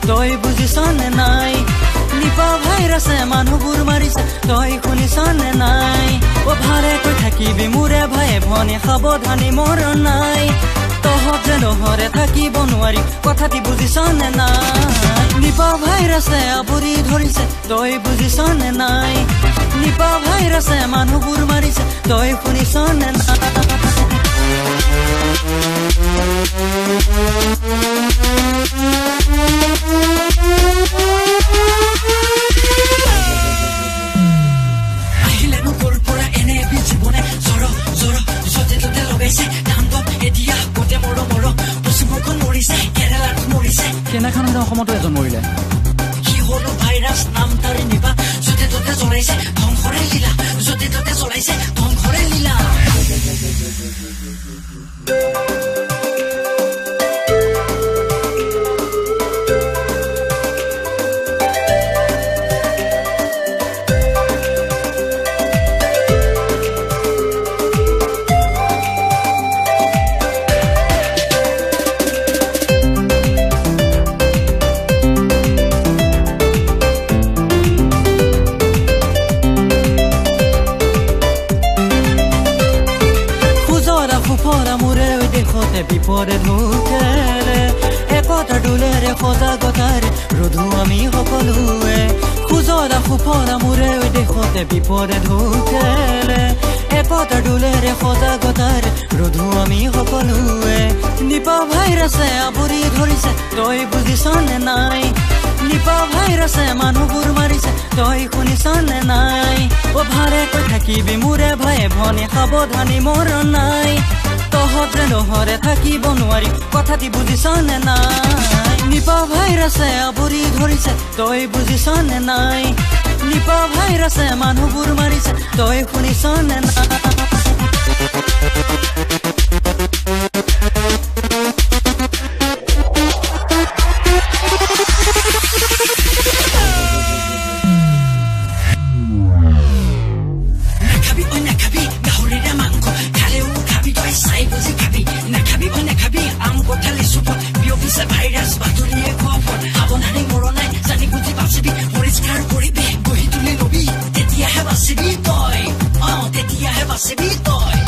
তই বুজিছনে নাই নিপা ভাইৰাছে মানুহবোৰ মাৰিছে তই শুনিছনে নাই ও ভাৰে কৈ থাকিবি মোৰে ভায়ে ভনী সাৱধানী মোৰ নাই তহঁত যে নহৰে থাকিব নোৱাৰি কথাটি বুজিছনে নাই নিপা ভাইৰাছে আৱৰি ধৰিছে তই বুজিছনে নাই নিপা ভাইৰাছে মানুহবোৰ মাৰিছে তই শুনিছনে নাই কেনেখন অসমতো এজন মৰিলে কি হলো ভাইৰাছ নাম তাৰ নিপা যতে ততে জ্বলাইছে ধ্বংসৰে লীলা যতে ততে জ্বলাইছে ধ্বংসৰে লীলা বিপদে ঢুকেলে একতা ডোলেৰে সজাগতাৰে ৰোধো আমি সকলোৱে খুজৰা সুফৰা মোৰে দেশতে বিপদে ঢুকেলে একতা ডোলেৰে সজাগতাৰে ৰোধো আমি সকলোৱে নিপা ভাইৰাছে আৱৰি ধৰিছে তই বুজিছনে নাই নিপা ভাইৰাছে মানুহবোৰ মাৰিছে তই শুনিছনে নাই ও ভাৰে কৈ থাকিবি মোৰে ভায়ে ভনী সাৱধানী মোৰ নাই তহঁত যে নহৰে থাকিব নোৱাৰি কথাটি বুজিছনে নাই নিপা ভাইৰাছে আৱৰি ধৰিছে তই বুজিছনে নাই নিপা ভাইৰাছে মানুহবোৰ মাৰিছে তই শুনিছনে নাই ভাইৰাছ বাতৰিয়ে খবৰ সাৱধানে মৰণাই জানি বুজি বাচিবি পৰিষ্কাৰ কৰিবি গঢ়ি তুলি লবি তেতিয়াহে বাচিবি তই তেতিয়াহে বাচিবি তই